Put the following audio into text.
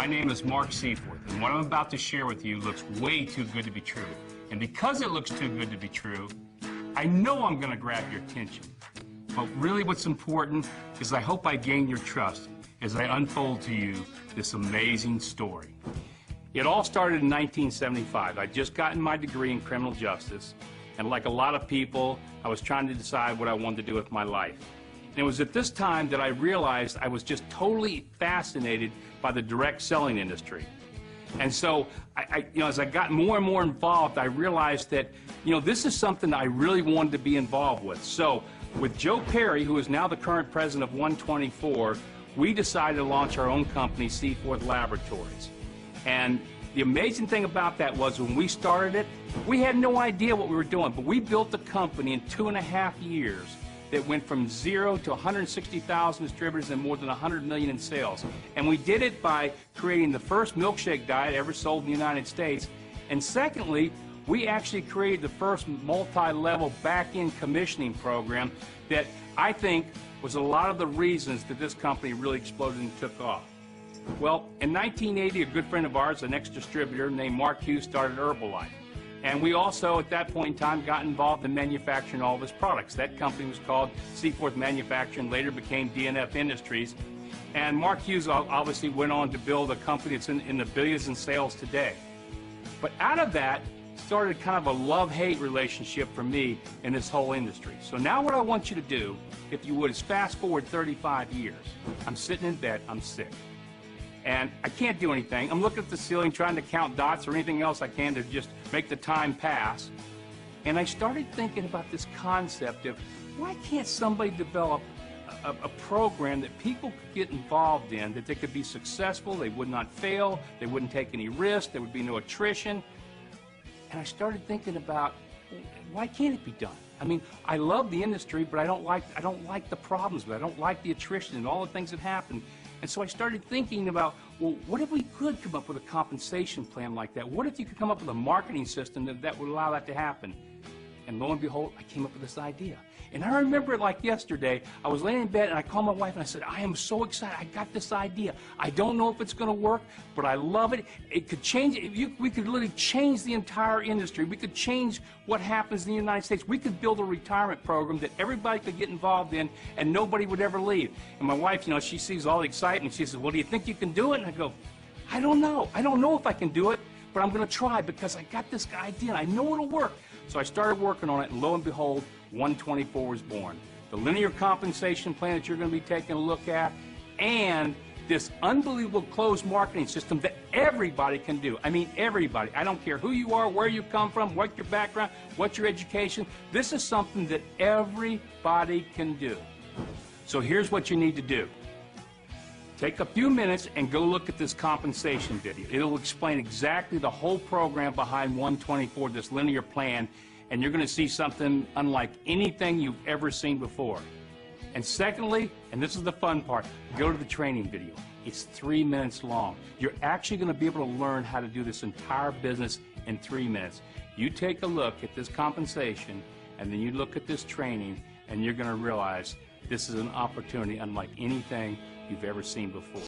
name is Mark Seyforth, and what I'm about to share with you looks way too good to be true. And because it looks too good to be true, I know I'm going to grab your attention. But really what's important is I hope I gain your trust as I unfold to you this amazing story. It all started in 1975. I'd just gotten my degree in criminal justice, and like a lot of people, I was trying to decide what I wanted to do with my life. And it was at this time that I realized I was just totally fascinated by the direct selling industry. And so, as I got more and more involved, I realized that, this is something I really wanted to be involved with. So, with Joe Perry, who is now the current president of One24, we decided to launch our own company, Seyforth Laboratories. And the amazing thing about that was when we started it, we had no idea what we were doing, but we built the company in 2.5 years that went from 0 to 160,000 distributors and more than 100 million in sales. And we did it by creating the first milkshake diet ever sold in the United States. And secondly, we actually created the first multi-level back-end commissioning program that I think was a lot of the reasons that this company really exploded and took off. Well, in 1980, a good friend of ours, an ex-distributor named Mark Hughes, started Herbalife. And we also, at that point in time, got involved in manufacturing all of his products. That company was called Seyforth Manufacturing, later became DNF Industries. And Mark Hughes obviously went on to build a company that's in the billions in sales today. But out of that started kind of a love-hate relationship for me in this whole industry. So now what I want you to do, if you would, is fast forward 35 years. I'm sitting in bed, I'm sick. And I can't do anything. I'm looking at the ceiling trying to count dots or anything else I can to just make the time pass. And I started thinking about this concept of why can't somebody develop a program that people could get involved in, that they could be successful, they would not fail, they wouldn't take any risk, there would be no attrition. And I started thinking about why can't it be done? I mean, I love the industry, but I don't like the problems with it. I don't like the attrition and all the things that happen. And so I started thinking about, well, what if we could come up with a compensation plan like that? What if you could come up with a marketing system that would allow that to happen? And lo and behold, I came up with this idea. And I remember it like yesterday. I was laying in bed and I called my wife and I said, I am so excited. I got this idea. I don't know if it's going to work, but I love it. It could change. We could literally change the entire industry. We could change what happens in the United States. We could build a retirement program that everybody could get involved in and nobody would ever leave. And my wife, she sees all the excitement. She says, well, do you think you can do it? And I go, I don't know. I don't know if I can do it, but I'm going to try because I got this idea and I know it'll work. So I started working on it, and lo and behold, One24 was born. The linear compensation plan that you're going to be taking a look at, and this unbelievable closed marketing system that everybody can do. I mean, everybody. I don't care who you are, where you come from, what your background, what your education. This is something that everybody can do. So here's what you need to do. Take a few minutes and go look at this compensation video. It'll explain exactly the whole program behind One24, this linear plan, and you're going to see something unlike anything you've ever seen before. And secondly, and this is the fun part, go to the training video. It's 3 minutes long. You're actually going to be able to learn how to do this entire business in 3 minutes. You take a look at this compensation, and then you look at this training, and you're going to realize this is an opportunity unlike anything you've ever seen before.